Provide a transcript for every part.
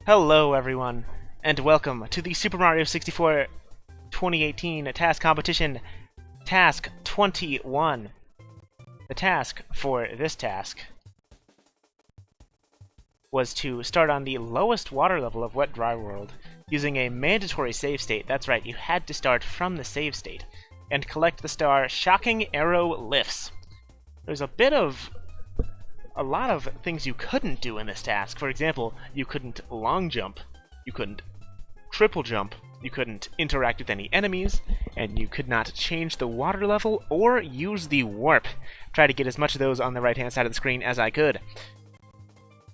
Hello everyone, and welcome to the Super Mario 64 2018 task competition, Task 21. The task for this task was to start on the lowest water level of Wet Dry World, using a mandatory save state. That's right, you had to start from the save state, and collect the star Shocking Arrow Lifts. There's a lot of things you couldn't do in this task. For example, you couldn't long jump, you couldn't triple jump, you couldn't interact with any enemies, and you could not change the water level or use the warp. Try to get as much of those on the right hand side of the screen as I could.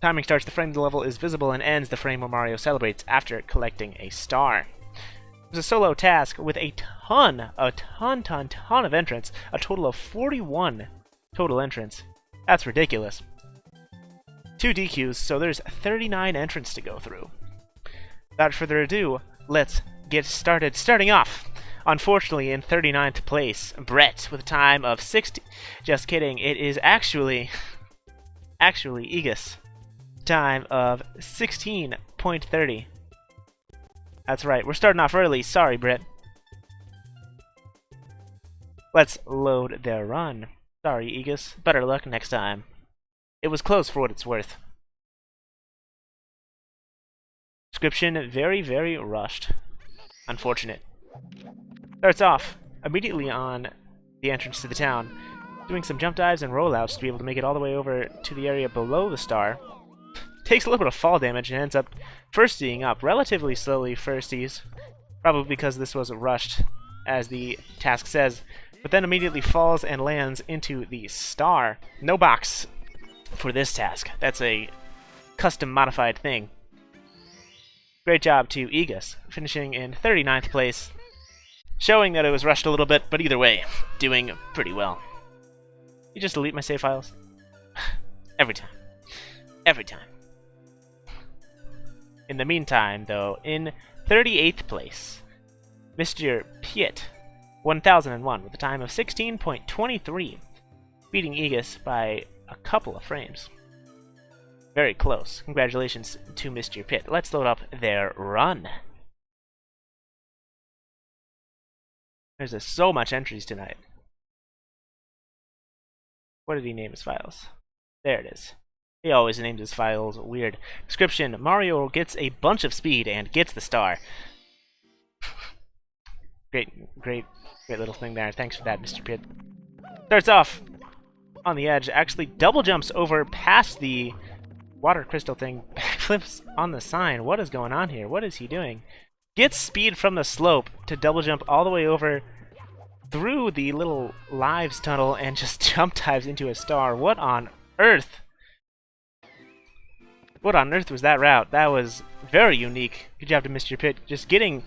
Timing starts the frame the level is visible and ends the frame where Mario celebrates after collecting a star. It was a solo task with a ton of entrants, a total of 41 total entrants. That's ridiculous. 2 DQs, so there's 39 entrants to go through. Without further ado, let's get started. Starting off, unfortunately, in 39th place, Brett with a time of 60. Just kidding, it is actually Egus. Time of 16.30. That's right, we're starting off early. Sorry, Brett. Let's load their run. Sorry, Egus. Better luck next time. It was close for what it's worth. Description, very rushed. Unfortunate. Starts off immediately on the entrance to the town, doing some jump dives and rollouts to be able to make it all the way over to the area below the star. Takes a little bit of fall damage and ends up firstying up relatively slowly firsties, probably because this was rushed, as the task says, but then immediately falls and lands into the star. No box for this task. That's a custom modified thing. Great job to Egus, finishing in 39th place, showing that it was rushed a little bit, but either way, doing pretty well. You just delete my save files? Every time. Every time. In the meantime, though, in 38th place, Mr. Piet, 1001, with a time of 16.23, beating Egus by a couple of frames. Very close. Congratulations to Mr. Pitt. Let's load up their run. There's so much entries tonight. What did he name his files? There it is. He always names his files weird. Description, Mario gets a bunch of speed and gets the star. Great little thing there. Thanks for that, Mr. Pitt. Starts off on the edge, actually double jumps over past the water crystal thing, backflips on the sign. What is going on here? What is he doing? Gets speed from the slope to double jump all the way over through the little lives tunnel and just jump dives into a star. What on earth? What on earth was that route? That was very unique. Good job to Mr. Pitt. Just getting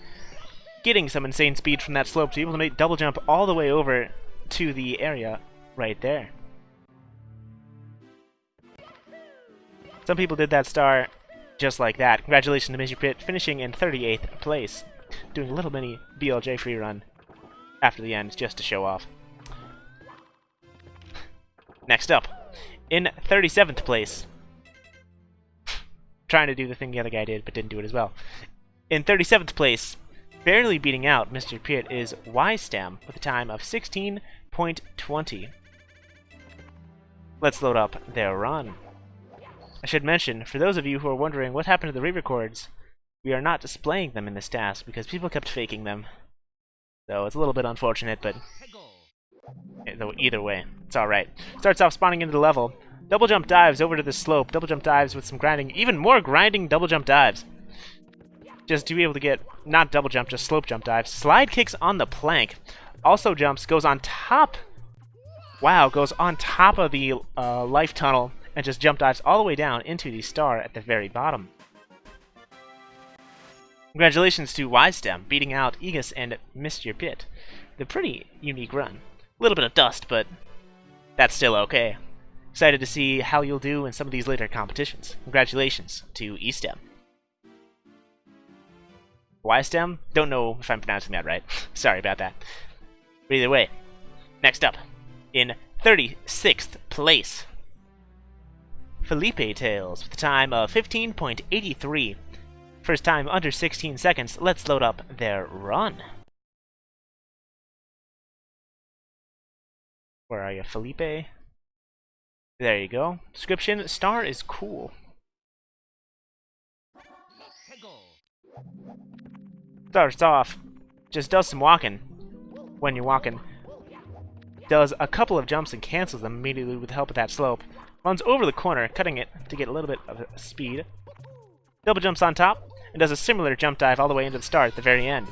some insane speed from that slope to be able to make double jump all the way over to the area right there. Some people did that star just like that. Congratulations to Mr. Pitt, finishing in 38th place. Doing a little mini BLJ free run after the end, just to show off. Next up, in 37th place. Trying to do the thing the other guy did, but didn't do it as well. In 37th place, barely beating out Mr. Pitt, is YStem with a time of 16.20. Let's load up their run. I should mention, for those of you who are wondering what happened to the re-records, we are not displaying them in this task because people kept faking them. So it's a little bit unfortunate, but either way, it's alright. Starts off spawning into the level. Double jump dives over to the slope. Double jump dives with some grinding. Even more grinding double jump dives. Just to be able to get, not double jump, just slope jump dives. Slide kicks on the plank. Also jumps, goes on top. Wow, goes on top of the life tunnel and just jump dives all the way down into the star at the very bottom. Congratulations to YStem, beating out Egus and Mr. Pitt. The pretty unique run. A little bit of dust, but that's still okay. Excited to see how you'll do in some of these later competitions. Congratulations to YStem. YStem? Don't know if I'm pronouncing that right. Sorry about that. But either way, next up, in 36th place, Felipe Tails with a time of 15.83, First time under 16 seconds. Let's load up their run. Where are you, Felipe? There you go. Description, star is cool. Starts off, just does some walking when you're walking. Does a couple of jumps and cancels them immediately with the help of that slope. Runs over the corner, cutting it to get a little bit of speed. Double jumps on top, and does a similar jump dive all the way into the start at the very end.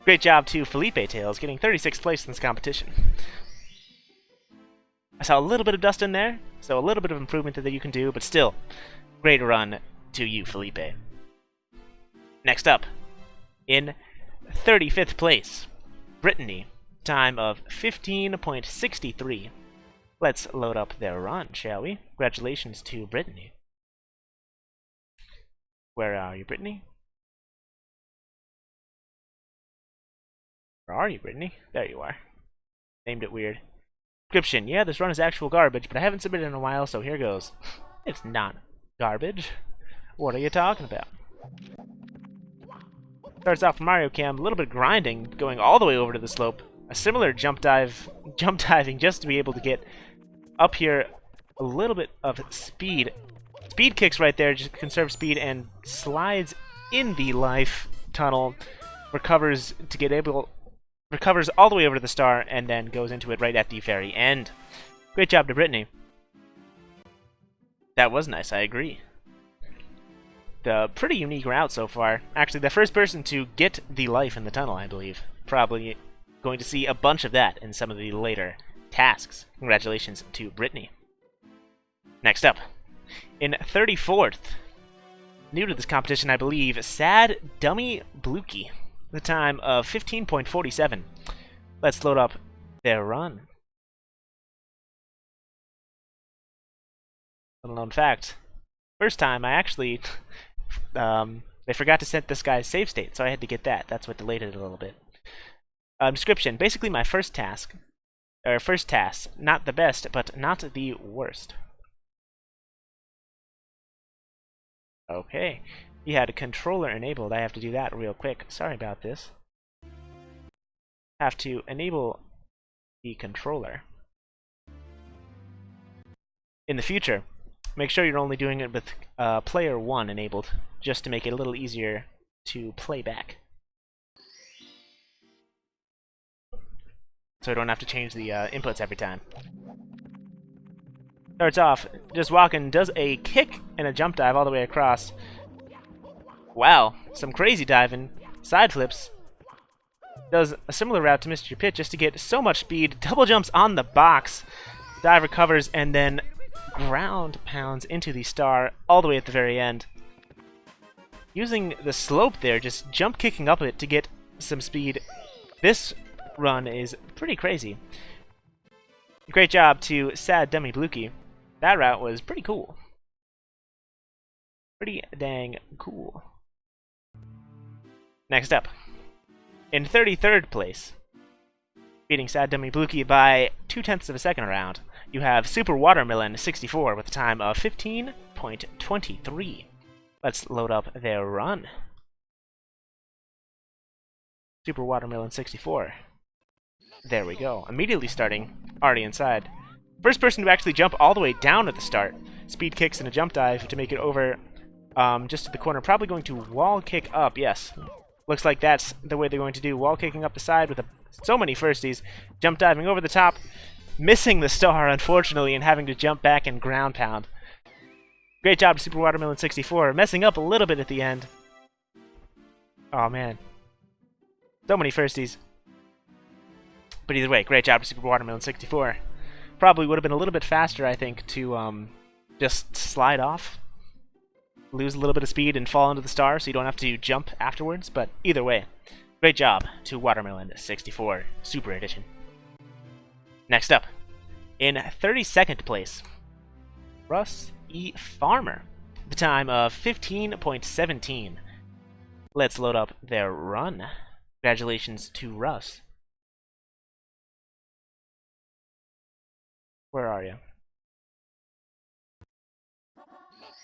Great job to Felipe Tails, getting 36th place in this competition. I saw a little bit of dust in there, so a little bit of improvement that you can do, but still, great run to you, Felipe. Next up, in 35th place, Bretaigne, time of 15.63. Let's load up their run, shall we? Congratulations to Bretaigne. Where are you, Bretaigne? Where are you, Bretaigne? There you are. Named it weird. Description, yeah, this run is actual garbage, but I haven't submitted in a while, so here goes. It's not garbage. What are you talking about? Starts off Mario Cam, a little bit of grinding, going all the way over to the slope. A similar jump diving just to be able to get up here a little bit of speed. Speed kicks right there, just conserve speed, and slides in the life tunnel. Recovers all the way over to the star, and then goes into it right at the very end. Great job to Bretaigne. That was nice, I agree. The pretty unique route so far. Actually, the first person to get the life in the tunnel, I believe. Probably going to see a bunch of that in some of the later tasks. Congratulations to Bretaigne. Next up, in 34th, new to this competition, I believe, Sad Dummy Bluky. The time of 15.47. Let's load up their run. Little known fact. First time, I actually... they forgot to set this guy's save state, so I had to get that. That's what delayed it a little bit. Description. Basically my first task. Not the best, but not the worst. Okay. He had a controller enabled. I have to do that real quick. Sorry about this. Have to enable the controller. In the future, make sure you're only doing it with player 1 enabled, just to make it a little easier to play back. So I don't have to change the inputs every time. Starts off, just walking, does a kick and a jump dive all the way across. Wow, some crazy diving, side flips. Does a similar route to Mr. Pit just to get so much speed. Double jumps on the box. Dive recovers and then ground pounds into the star all the way at the very end. Using the slope there, just jump kicking up it to get some speed. This run is pretty crazy. Great job to Sad Dummy Bluky. That route was pretty cool. Pretty dang cool. Next up, in 33rd place, beating Sad Dummy Bluky by 0.2 of a second around, you have Super Watermelon 64 with a time of 15.23. Let's load up their run. Super Watermelon 64. There we go. Immediately starting, already inside. First person to actually jump all the way down at the start. Speed kicks and a jump dive to make it over just to the corner. Probably going to wall kick up, yes. Looks like that's the way they're going to do. Wall kicking up the side with so many firsties. Jump diving over the top. Missing the star, unfortunately, and having to jump back and ground pound. Great job to Super Watermelon 64. Messing up a little bit at the end. Oh, man. So many firsties. But either way, great job to Super Watermelon 64. Probably would have been a little bit faster, I think, to just slide off. Lose a little bit of speed and fall into the star so you don't have to jump afterwards, but either way, great job to Watermelon 64 Super Edition. Next up, in 32nd place, Russ E. Farmer, the time of 15.17. Let's load up their run. Congratulations to Russ. Where are you?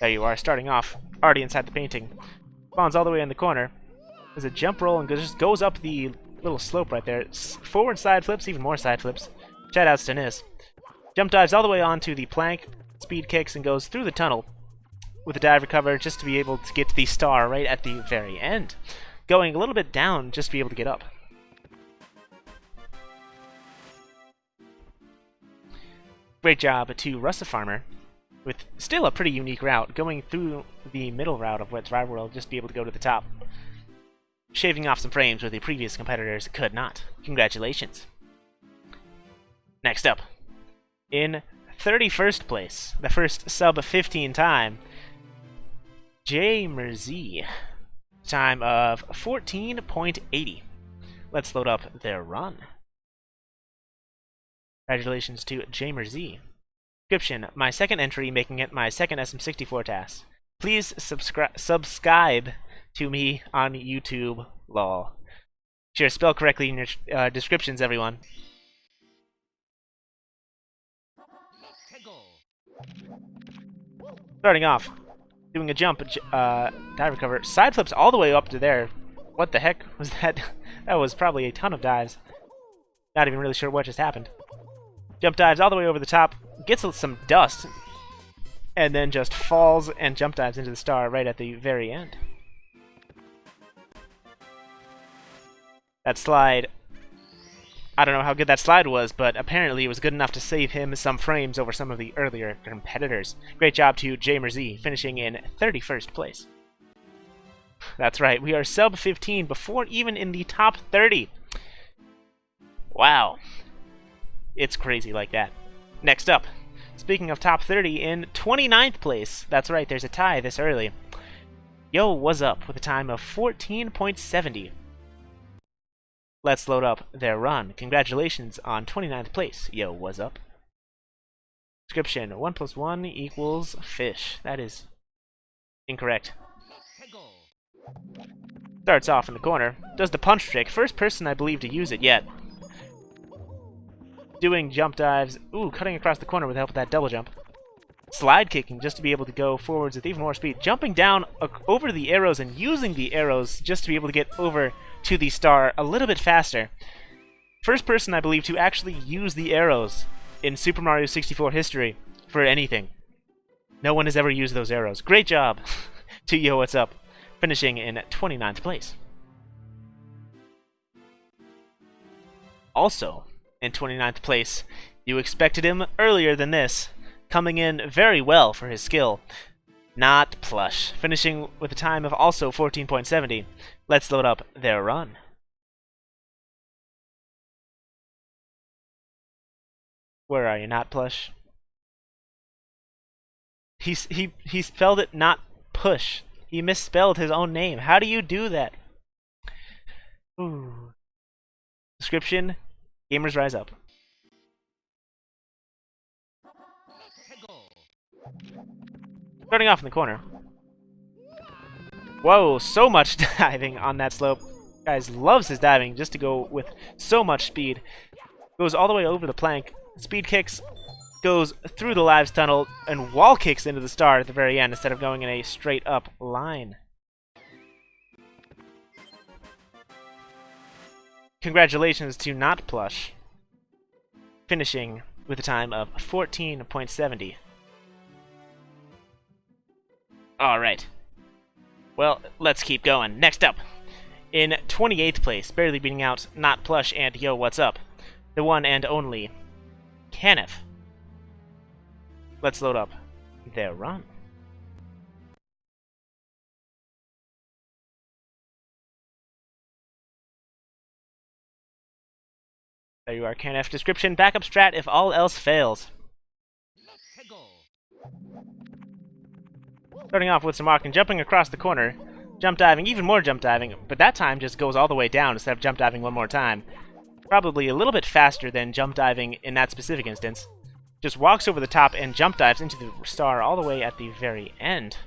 There you are, starting off, already inside the painting. Spawns all the way in the corner. There's a jump roll and just goes up the little slope right there. Forward side flips, even more side flips. Shoutouts to Niz. Jump dives all the way onto the plank, speed kicks, and goes through the tunnel with a dive recover just to be able to get to the star right at the very end. Going a little bit down just to be able to get up. Great job to Russet Farmer, with still a pretty unique route, going through the middle route of Wet Dry World just to be able to go to the top. Shaving off some frames where the previous competitors could not. Congratulations. Next up, in 31st place, the first sub-15 time, CeeSZee. Time of 14.80. Let's load up their run. Congratulations to CeeSZee. Description: my second entry, making it my second SM64 TAS. Please subscribe to me on YouTube, lol. Sure, spell correctly in your descriptions, everyone. Starting off, doing a jump, dive recover, side flips all the way up to there. What the heck was that? That was probably a ton of dives. Not even really sure what just happened. Jump dives all the way over the top, gets some dust, and then just falls and jump dives into the star right at the very end. That slide, I don't know how good that slide was, but apparently it was good enough to save him some frames over some of the earlier competitors. Great job to CeeSZee, finishing in 31st place. That's right, we are sub-15 before even in the top 30. Wow. It's crazy like that. Next up, speaking of top 30, in 29th place, that's right, there's a tie this early. Yo, what's up, with a time of 14.70. Let's load up their run. Congratulations on 29th place. Yo, what's up? Description: 1 + 1 equals fish. That is incorrect. Starts off in the corner. Does the punch trick. First person, I believe, to use it yet. Doing jump dives. Ooh, cutting across the corner with the help of that double jump. Slide kicking just to be able to go forwards with even more speed. Jumping down over the arrows and using the arrows just to be able to get over to the star a little bit faster. First person, I believe, to actually use the arrows in Super Mario 64 history for anything. No one has ever used those arrows. Great job to Yo, what's up? Finishing in 29th place. Also, in 29th place, you expected him earlier than this, coming in very well for his skill. Not Plush, finishing with a time of also 14.70. Let's load up their run. Where are you, not Plush? He spelled it not push. He misspelled his own name. How do you do that? Ooh. Description: gamers rise up. Starting off in the corner. Whoa, so much diving on that slope. Guys loves his diving just to go with so much speed. Goes all the way over the plank. Speed kicks, goes through the lives tunnel, and wall kicks into the star at the very end instead of going in a straight up line. Congratulations to Not Plush, finishing with a time of 14.70. Alright. Well, let's keep going. Next up, in 28th place, barely beating out Not Plush and Yo, what's up? The one and only Krithalith. Let's load up their run. There you are, Krithalith. Description: backup strat if all else fails. Starting off with some arc and jumping across the corner. Jump diving, even more jump diving, but that time just goes all the way down instead of jump diving one more time. Probably a little bit faster than jump diving in that specific instance. Just walks over the top and jump dives into the star all the way at the very end.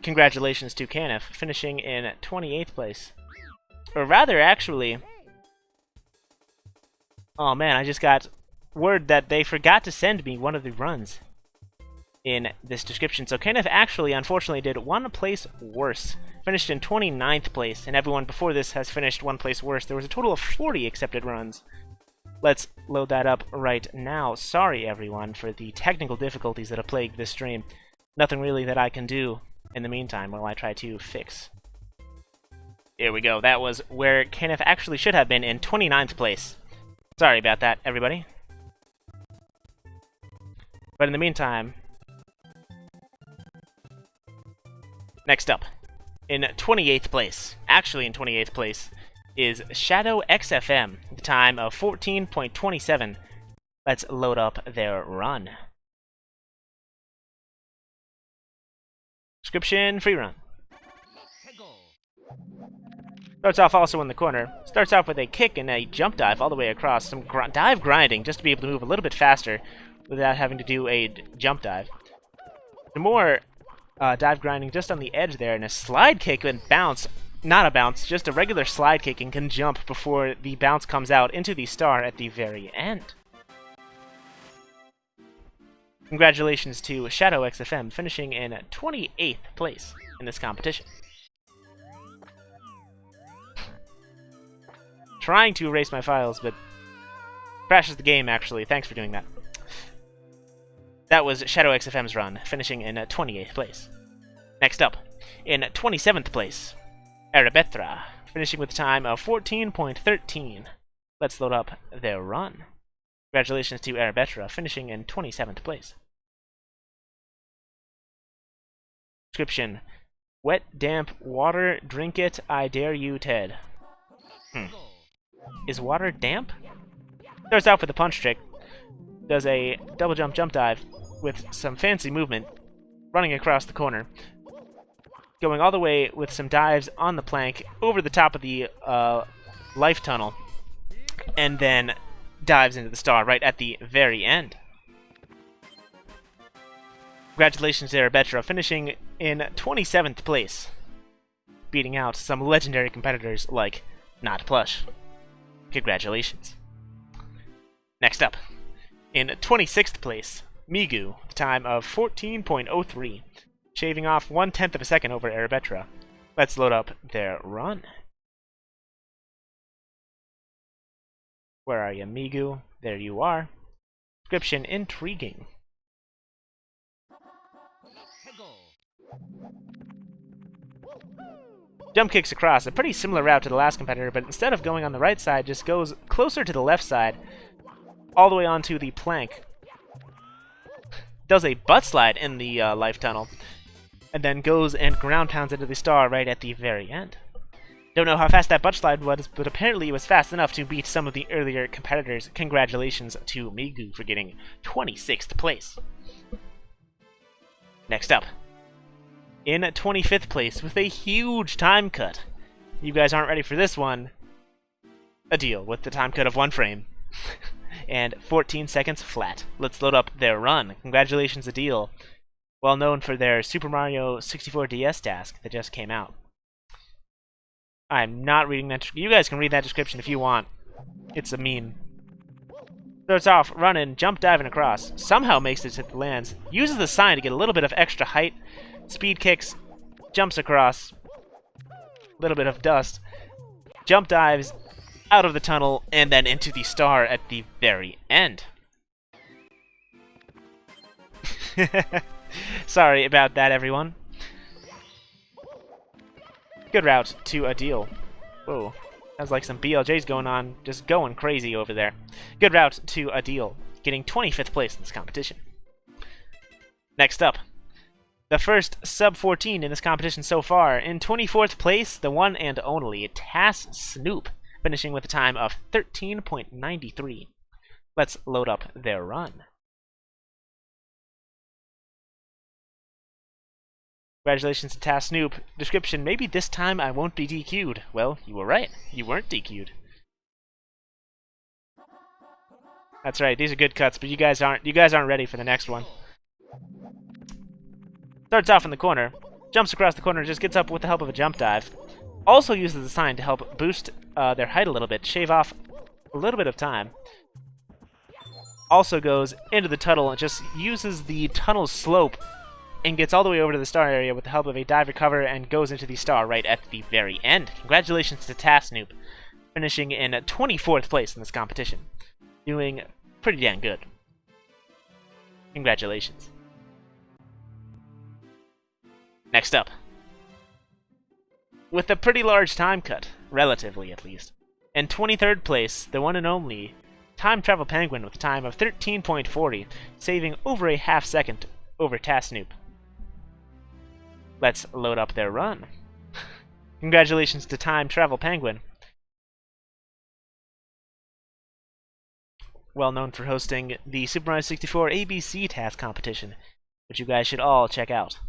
Congratulations to Krithalith, finishing in 28th place. Or rather, actually... Oh man, I just got word that they forgot to send me one of the runs in this description. So Kenneth actually, unfortunately, did one place worse. Finished in 29th place, and everyone before this has finished one place worse. There was a total of 40 accepted runs. Let's load that up right now. Sorry, everyone, for the technical difficulties that have plagued this stream. Nothing really that I can do in the meantime while I try to fix. Here we go. That was where Kenneth actually should have been, in 29th place. Sorry about that, everybody. But in the meantime, next up, in 28th place, actually in 28th place, is Shadow XFM, the time of 14.27. Let's load up their run. Description, free run. Starts off also in the corner. Starts off with a kick and a jump dive all the way across. Some dive grinding just to be able to move a little bit faster without having to do a jump dive. Some more dive grinding just on the edge there, and a slide kick and bounce. Not a bounce, just a regular slide kick, and can jump before the bounce comes out into the star at the very end. Congratulations to Shadow XFM, finishing in 28th place in this competition. Trying to erase my files, but crashes the game, actually. Thanks for doing that. That was Shadow XFM's run, finishing in 28th place. Next up, in 27th place, Arabetra, finishing with a time of 14.13. Let's load up their run. Congratulations to Arabetra, finishing in 27th place. Description: wet, damp water, drink it, I dare you, Ted. Is water damp? Starts out with a punch trick. Does a double jump dive with some fancy movement, running across the corner. Going all the way with some dives on the plank, over the top of the life tunnel, and then dives into the star right at the very end. Congratulations to Arabetra, finishing in 27th place, beating out some legendary competitors like Not Plush. Congratulations. Next up, in 26th place, Migu, the time of 14.03, shaving off 1/10 of a second over Arabetra. Let's load up their run. Where are you, Migu? There you are. Description: intriguing. Jump kicks across, a pretty similar route to the last competitor, but instead of going on the right side, just goes closer to the left side, all the way onto the plank. Does a butt slide in the life tunnel, and then goes and ground pounds into the star right at the very end. Don't know how fast that butt slide was, but apparently it was fast enough to beat some of the earlier competitors. Congratulations to Migu for getting 26th place. Next up, in 25th place with a huge time cut. You guys aren't ready for this one. A deal with the time cut of 1 frame. And 14 seconds flat. Let's load up their run. Congratulations, Adil. Well known for their Super Mario 64 DS task that just came out. I'm not reading that. You guys can read that description if you want. It's a meme. Starts off running, jump diving across. Somehow makes it to the lands. Uses the sign to get a little bit of extra height. Speed kicks, jumps across, a little bit of dust, jump dives out of the tunnel, and then into the star at the very end. Sorry about that, everyone. Good route to Adil. Whoa, sounds like some BLJs going on, just going crazy over there. Good route to Adil, getting 25th place in this competition. Next up, the first sub-14 in this competition so far. In 24th place, the one and only TAS Snoop, finishing with a time of 13.93. Let's load up their run. Congratulations to TAS Snoop. Description: maybe this time I won't be DQ'd. Well, you were right. You weren't DQ'd. That's right, these are good cuts, but you guys aren't ready for the next one. Starts off in the corner, jumps across the corner, just gets up with the help of a jump dive. Also uses the sign to help boost their height a little bit, shave off a little bit of time. also goes into the tunnel and just uses the tunnel slope and gets all the way over to the star area with the help of a dive recover and goes into the star right at the very end. Congratulations to TAS Noob, finishing in 24th place in this competition. Doing pretty damn good. Congratulations. Next up, with a pretty large time cut, relatively at least. In 23rd place, the one and only Time Travel Penguin with a time of 13.40, saving over a half second over TAS Noob. Let's load up their run. Congratulations to Time Travel Penguin. Well known for hosting the Super Mario 64 ABC TAS competition, which you guys should all check out.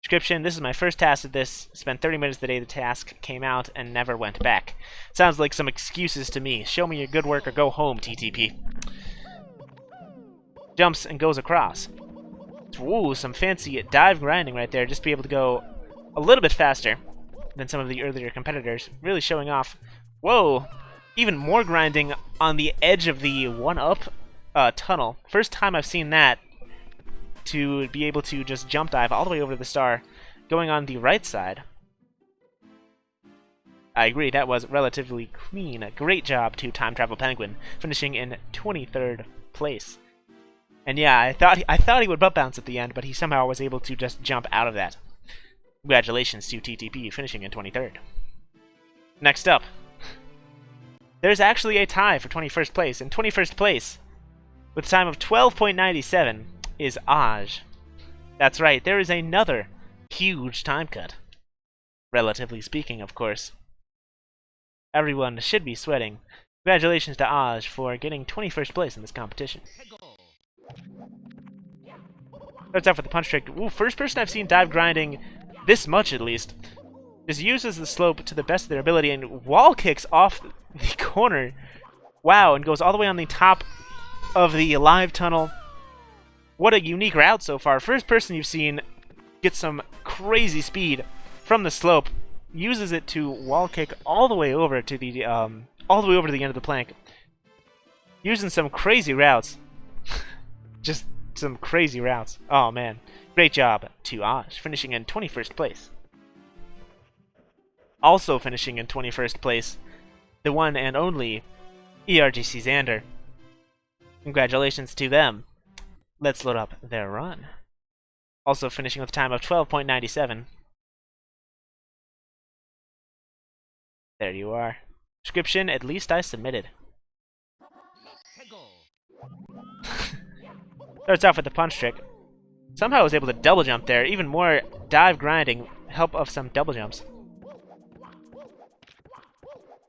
Description: this is my first task of this. Spent 30 minutes the day the task came out and never went back. Sounds like some excuses to me. Show me your good work or go home, TTP. Jumps and goes across. Ooh, some fancy dive grinding right there, just to be able to go a little bit faster than some of the earlier competitors. Really showing off. Whoa! Even more grinding on the edge of the one-up tunnel. First time I've seen that. To be able to just jump dive all the way over to the star, going on the right side. I agree, that was relatively clean. Great job to Time Travel Penguin, finishing in 23rd place. And yeah, I thought he would butt bounce at the end, but he somehow was able to just jump out of that. Congratulations to TTP, finishing in 23rd. Next up, there's actually a tie for 21st place. In 21st place, with a time of 12.97, is Aj. That's right, there is another huge time cut. Relatively speaking, of course. Everyone should be sweating. Congratulations to Aj for getting 21st place in this competition. Starts off with the punch trick. Ooh, first person I've seen dive grinding this much at least. Just uses the slope to the best of their ability and wall kicks off the corner. Wow, and goes all the way on the top of the live tunnel. What a unique route so far. First person you've seen get some crazy speed from the slope, uses it to wall kick all the way over to the end of the plank. Using some crazy routes. Just some crazy routes. Oh man. Great job to Aj, finishing in 21st place. Also finishing in 21st place, the one and only CeeSZee. Congratulations to them. Let's load up their run. Also finishing with a time of 12.97. There you are. Description: at least I submitted. Starts off with the punch trick. Somehow I was able to double jump there. Even more dive grinding, help of some double jumps.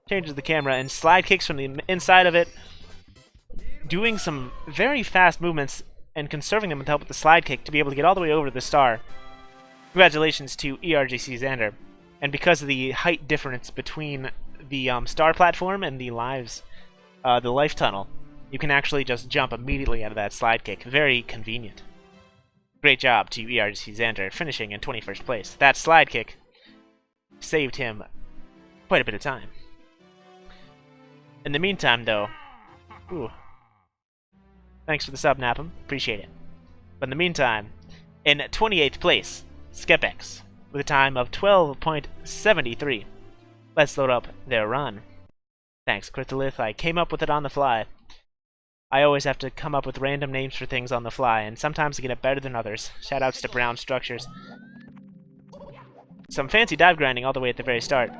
Changes the camera and slide kicks from the inside of it. Doing some very fast movements and conserving them with help with the slide kick to be able to get all the way over to the star. Congratulations to CeeSZee. And because of the height difference between the star platform and the life tunnel, you can actually just jump immediately out of that slide kick. Very convenient. Great job to CeeSZee, finishing in 21st place. That slide kick saved him quite a bit of time. In the meantime, though, ooh, thanks for the sub, Napum. Appreciate it. But in the meantime, in 28th place, Skepex, with a time of 12.73. Let's load up their run. Thanks, Krithalith. I came up with it on the fly. I always have to come up with random names for things on the fly, and sometimes I get it better than others. Shoutouts to Brown Structures. Some fancy dive grinding all the way at the very start.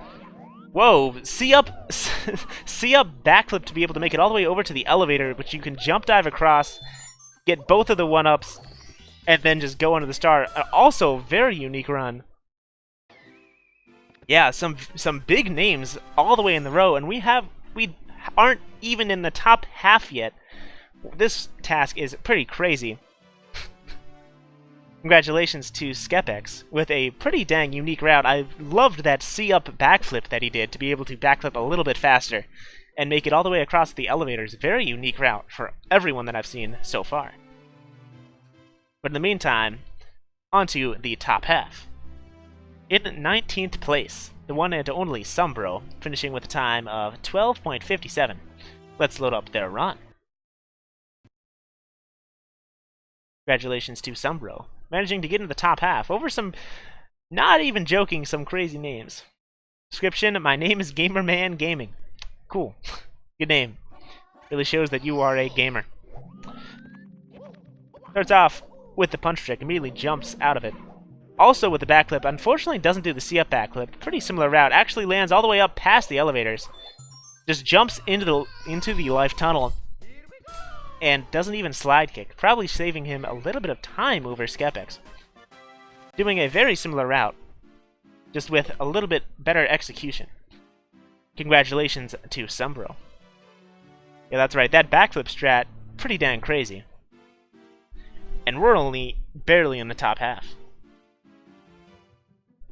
Whoa, see up backflip to be able to make it all the way over to the elevator, which you can jump dive across, get both of the one-ups, and then just go into the star. Also, very unique run. Yeah, some big names all the way in the row, and we aren't even in the top half yet. This task is pretty crazy. Congratulations to Skepex with a pretty dang unique route. I loved that see-up backflip that he did to be able to backflip a little bit faster and make it all the way across the elevators. Very unique route for everyone that I've seen so far. But in the meantime, onto the top half. In 19th place, the one and only Sombro, finishing with a time of 12.57. Let's load up their run. Congratulations to Sumbro, managing to get into the top half over some, not even joking, some crazy names. Description: my name is Gamerman Gaming. Cool. Good name. Really shows that you are a gamer. Starts off with the punch trick, immediately jumps out of it. Also with the backflip, unfortunately doesn't do the C-up backflip. Pretty similar route. Actually lands all the way up past the elevators. Just jumps into the life tunnel and doesn't even slide kick. Probably saving him a little bit of time over Skepex. Doing a very similar route, just with a little bit better execution. Congratulations to Sumbro. Yeah, that's right. That backflip strat, pretty dang crazy. And we're only barely in the top half.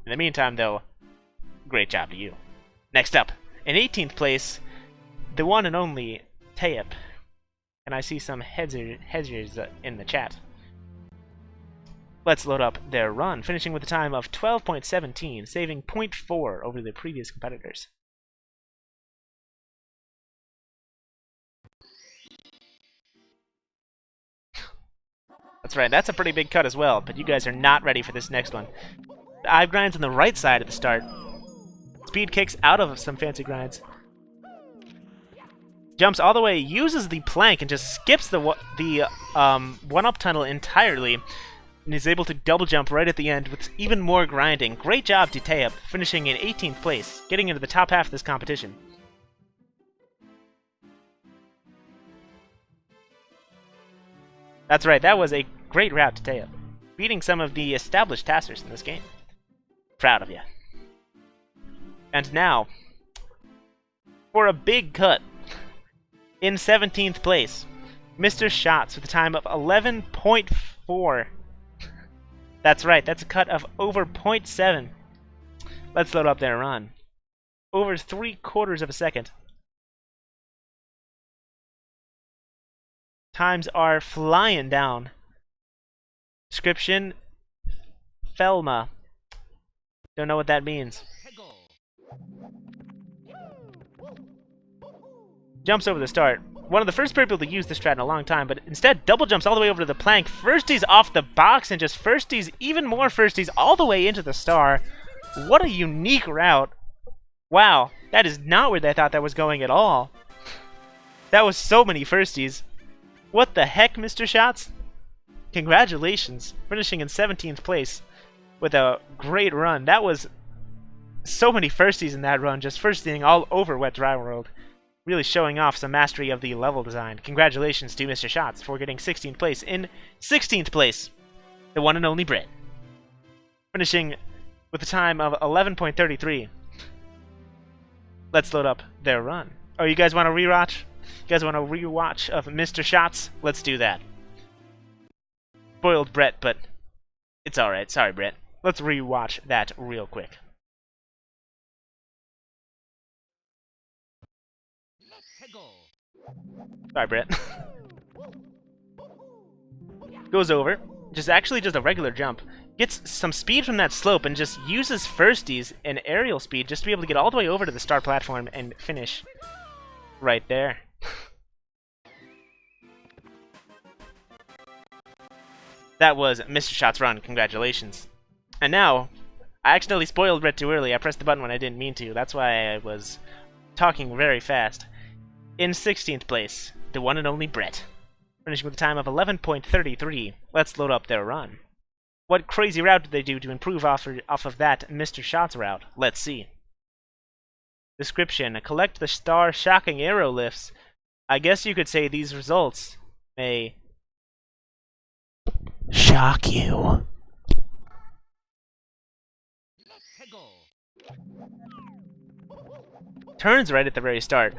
In the meantime, though, great job to you. Next up, in 18th place, the one and only Tayep. And I see some hedgers in the chat. Let's load up their run, finishing with a time of 12.17, saving 0.4 over the previous competitors. That's right, that's a pretty big cut as well, but you guys are not ready for this next one. The Ive grinds on the right side at the start. Speed kicks out of some fancy grinds. Jumps all the way, uses the plank, and just skips the one-up tunnel entirely, and is able to double jump right at the end with even more grinding. Great job to Tayep, finishing in 18th place, getting into the top half of this competition. That's right, that was a great route to Tayep, beating some of the established tassers in this game. Proud of you. And now, for a big cut, in 17th place, Mr. Shots with a time of 11.4. That's right, that's a cut of over 0.7. Let's load up their run. Over 3/4 of a second. Times are flying down. Description: Felma. Don't know what that means. Jumps over the start. One of the first people to use this strat in a long time, but instead double jumps all the way over to the plank. Firsties off the box and just firsties, even more firsties, all the way into the star. What a unique route. Wow, that is not where they thought that was going at all. That was so many firsties. What the heck, Mr. Shots? Congratulations, finishing in 17th place with a great run. That was so many firsties in that run, just firstieing all over Wet Dry World. Really showing off some mastery of the level design. Congratulations to Mr. Shots for getting 16th place. In 16th place, the one and only Brit, finishing with a time of 11.33. Let's load up their run. Oh, you guys want to rewatch? You guys want a rewatch of Mr. Shots? Let's do that. Spoiled Brett, but it's alright. Sorry, Brett. Let's rewatch that real quick. Sorry, Brett. Goes over. Just a regular jump. Gets some speed from that slope and just uses firsties and aerial speed just to be able to get all the way over to the start platform and finish right there. That was Mr. Shot's run. Congratulations. And now, I accidentally spoiled Brett too early. I pressed the button when I didn't mean to. That's why I was talking very fast. In 16th place, the one and only Brett, finishing with a time of 11.33. Let's load up their run. What crazy route did they do to improve off of that Mr. Shots route? Let's see. Description: collect the star shocking arrow lifts. I guess you could say these results may shock you. Turns right at the very start,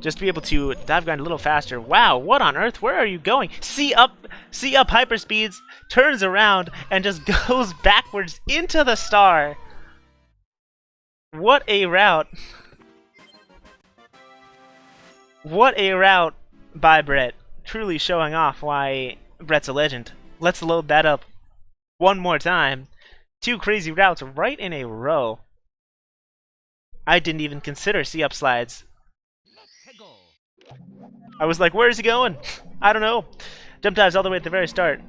just to be able to dive grind a little faster. Wow, what on earth? Where are you going? See up hyperspeeds, turns around, and just goes backwards into the star. What a route. What a route by Brett. Truly showing off why Brett's a legend. Let's load that up one more time. Two crazy routes right in a row. I didn't even consider C-up slides. I was like, where is he going? I don't know. Jump dives all the way at the very start.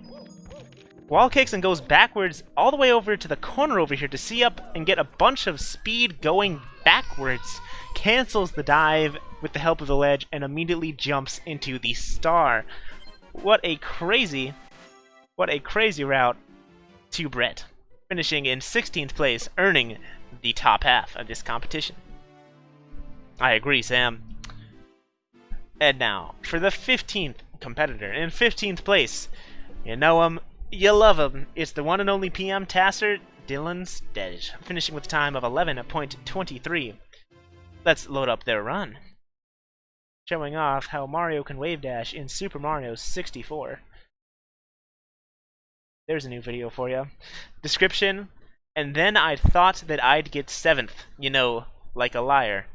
wall kicks and goes backwards all the way over to the corner over here to see up and get a bunch of speed going backwards. Cancels the dive with the help of the ledge and immediately jumps into the star. What a crazy route to Brett, finishing in 16th place, earning the top half of this competition. I agree, Sam. And now, for the 15th competitor, in 15th place, you know him, you love him, it's the one and only PM Tasser, DyllonStej, finishing with a time of 11.23. Let's load up their run, showing off how Mario can wave dash in Super Mario 64. There's a new video for you. Description, and then I thought that I'd get 7th, you know, like a liar.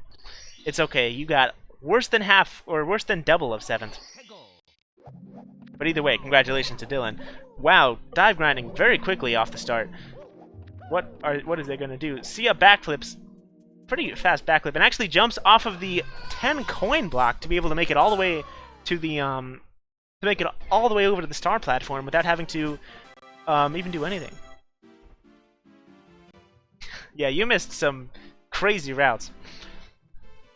It's okay, you got worse than half, or worse than double of 7th. But either way, congratulations to Dyllon. Wow, dive grinding very quickly off the start. What is it gonna do? See a backflips, pretty fast backflip, and actually jumps off of the 10 coin block to be able to make it all the way to the over to the star platform without having to even do anything. Yeah, you missed some crazy routes,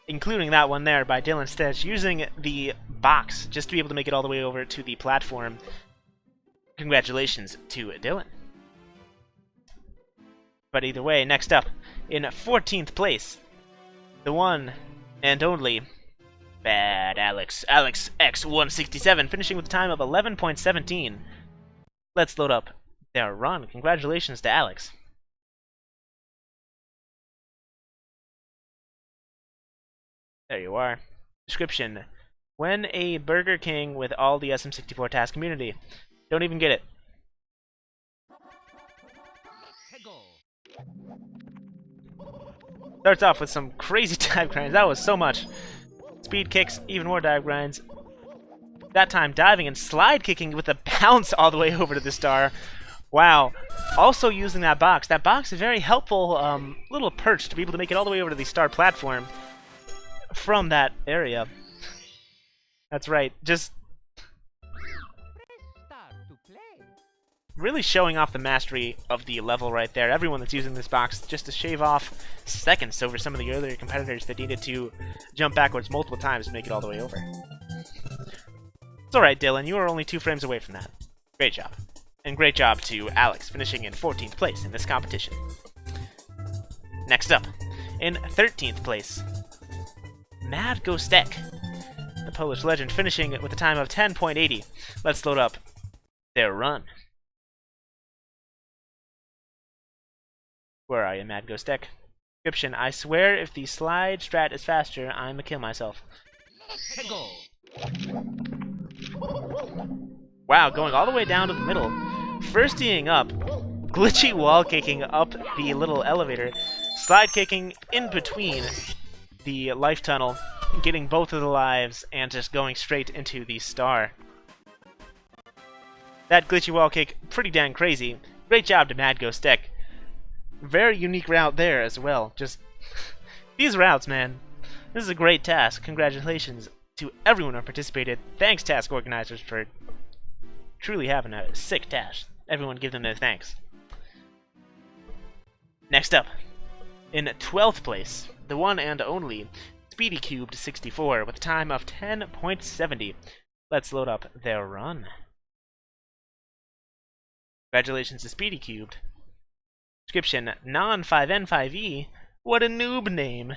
including that one there by DyllonStej, using the box just to be able to make it all the way over to the platform. Congratulations to Dyllon. But either way, next up, in 14th place, the one and only Bad Alex X167, finishing with a time of 11.17. Let's load up their run. Congratulations to Alex. There you are. Description: when a Burger King with all the SM64 TAS community. Don't even get it. Starts off with some crazy dive grinds. That was so much. Speed kicks, even more dive grinds. That time diving and slide kicking with a bounce all the way over to the star. Wow. Also using that box. That box is a very helpful little perch to be able to make it all the way over to the star platform from that area. That's right. Just really showing off the mastery of the level right there. Everyone that's using this box just to shave off seconds over some of the earlier competitors that needed to jump backwards multiple times to make it all the way over. It's alright, Dyllon. You are only 2 frames away from that. Great job. And great job to Alex, finishing in 14th place in this competition. Next up, in 13th place, Madghostek, the Polish legend, finishing with a time of 10.80. Let's load up their run. Where are you, Madghostek? Description: I swear if the slide strat is faster, I'ma kill myself. Wow, going all the way down to the middle. First-teeing up, glitchy wall kicking up the little elevator, slide kicking in between the life tunnel, getting both of the lives, and just going straight into the star. That glitchy wall kick, pretty dang crazy. Great job to Madghostek. Very unique route there as well. Just these routes, man. This is a great task. Congratulations to everyone who participated. Thanks, task organizers, for truly having a sick task. Everyone give them their thanks. Next up, in 12th place, the one and only SpeedyCubed64 with a time of 10.70. Let's load up their run. Congratulations to SpeedyCubed. Description: non-5N5E. What a noob name.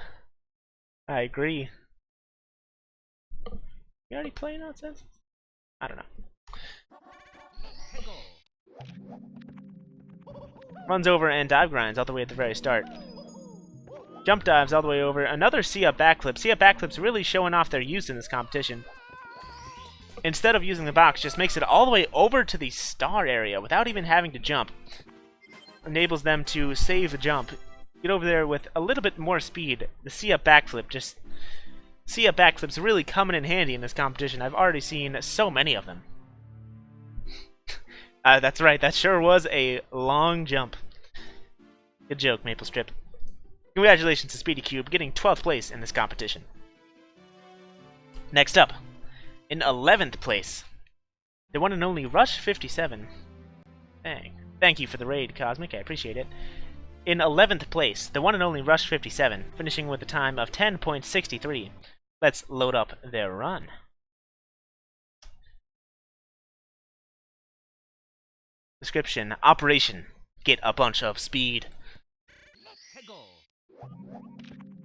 I agree. You already playing nonsense? I don't know. Runs over and dive grinds all the way at the very start. Jump dives all the way over. Another see-up backflip. See-up backflips really showing off their use in this competition. Instead of using the box, just makes it all the way over to the star area without even having to jump. Enables them to save the jump. Get over there with a little bit more speed. The see-up backflip, just see-up backflips really coming in handy in this competition. I've already seen so many of them. That's right, that sure was a long jump. Good joke, Maple Strip. Congratulations to SpeedyCube, getting 12th place in this competition. Next up, in 11th place, the one and only Rush57. Dang. Thank you for the raid, Cosmic. I appreciate it. In 11th place, the one and only Rush 57, finishing with a time of 10.63. Let's load up their run. Description: Operation: Get a bunch of speed.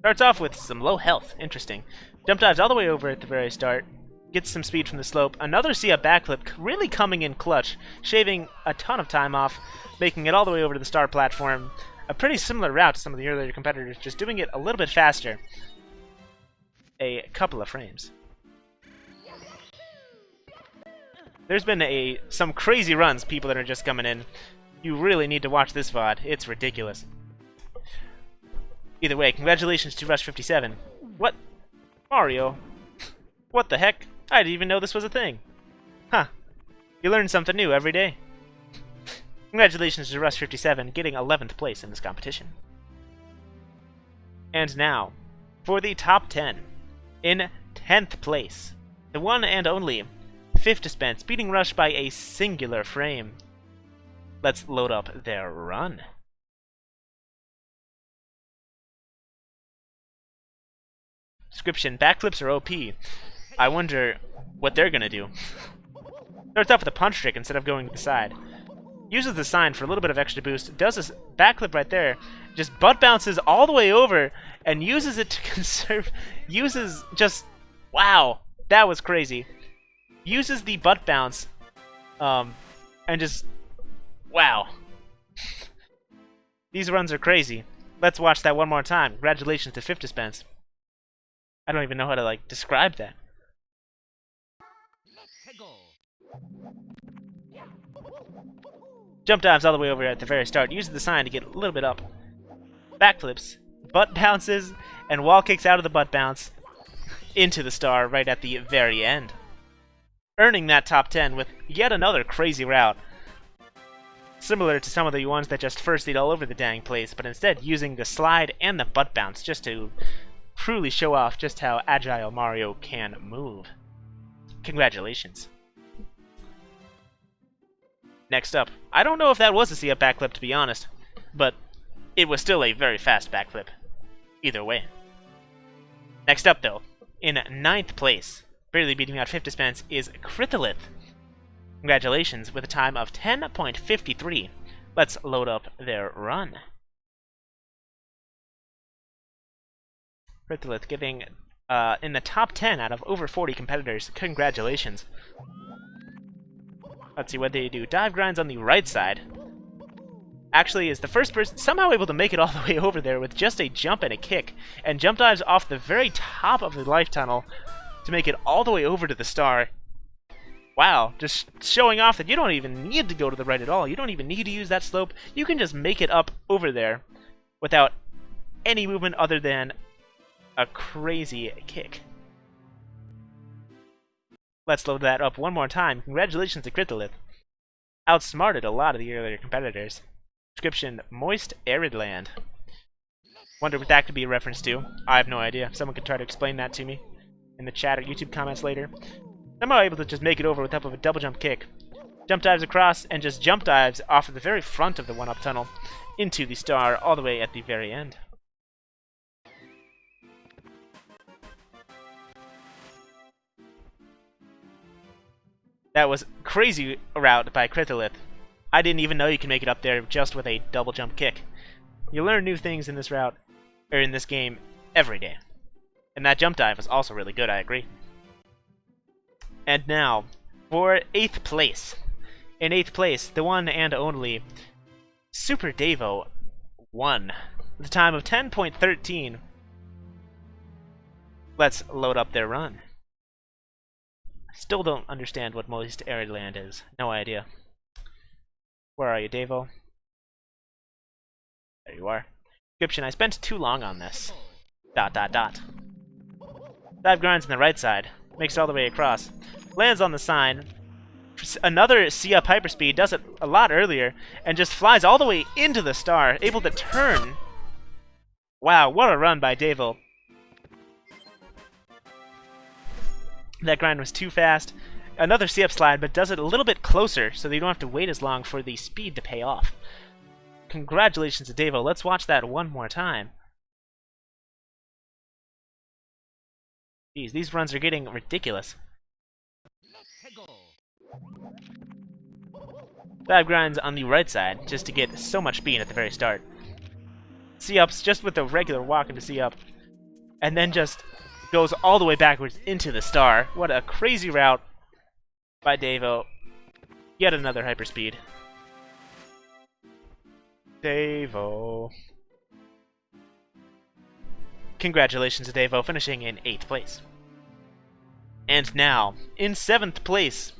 Starts off with some low health. Interesting. Jump dives all the way over at the very start. Gets some speed from the slope. Another Sia backflip, really coming in clutch, shaving a ton of time off, making it all the way over to the star platform. A pretty similar route to some of the earlier competitors, just doing it a little bit faster. A couple of frames. There's been some crazy runs, people that are just coming in. You really need to watch this VOD. It's ridiculous. Either way, congratulations to Rush 57. What? Mario? What the heck? I didn't even know this was a thing. Huh. You learn something new every day. Congratulations to Rush 57, getting 11th place in this competition. And now, for the top 10. In 10th place, the one and only fifdspence, beating Rush by a singular frame. Let's load up their run. Description: Backflips are OP. I wonder what they're gonna do. Starts off with a punch trick instead of going to the side. Uses the sign for a little bit of extra boost. Does this backflip right there. Just butt bounces all the way over and uses it to conserve. Uses just. Wow. That was crazy. Uses the butt bounce. And just. Wow. These runs are crazy. Let's watch that one more time. Congratulations to fifdspence. I don't even know how to, like, describe that. Jump dives all the way over at the very start. Uses the sign to get a little bit up. Backflips, butt bounces, and wall kicks out of the butt bounce into the star right at the very end. Earning that top 10 with yet another crazy route. Similar to some of the ones that just first lead all over the dang place, but instead using the slide and the butt bounce just to truly show off just how agile Mario can move. Congratulations. Next up, I don't know if that was a Sia backflip to be honest, but it was still a very fast backflip. Either way. Next up though, in 9th place, barely beating out fifdspence, is Krithalith. Congratulations with a time of 10.53. Let's load up their run. Krithalith getting in the top 10 out of over 40 competitors. Congratulations. Let's see what they do. Dive grinds on the right side. Actually is the first person somehow able to make it all the way over there with just a jump and a kick. And jump dives off the very top of the life tunnel to make it all the way over to the star. Wow, just showing off that you don't even need to go to the right at all. You don't even need to use that slope. You can just make it up over there without any movement other than a crazy kick. Let's load that up one more time. Congratulations to Krithalith. Outsmarted a lot of the earlier competitors. Description: Moist Arid Land. Wonder what that could be a reference to. I have no idea. Someone could try to explain that to me in the chat or YouTube comments later. Somehow able to just make it over with the help of a double jump kick. Jump dives across and just jump dives off of the very front of the one-up tunnel into the star all the way at the very end. That was crazy route by Krithalith. I didn't even know you can make it up there just with a double jump kick. You learn new things in this route, or in this game, every day. And that jump dive was also really good, I agree. And now, for 8th place. In 8th place, the one and only Super Davo won. With a time of 10.13. Let's load up their run. Still don't understand what Moist Arid Land is. No idea. Where are you, Davo? There you are. Description: I spent too long on this. ... Dive grinds on the right side. Makes it all the way across. Lands on the sign. Another Sia Piper Speed. Does it a lot earlier. And just flies all the way into the star. Able to turn. Wow, what a run by Davo. That grind was too fast. another C-up slide, but does it a little bit closer so that you don't have to wait as long for the speed to pay off. Congratulations to Davo. Let's watch that one more time. Jeez, these runs are getting ridiculous. 5 grinds on the right side, just to get so much speed at the very start. C-ups just with the regular walk into C-up, and then just goes all the way backwards into the star. What a crazy route by Davo. Yet another hyperspeed. Davo. Congratulations to Davo, finishing in 8th place. And now, in 7th place,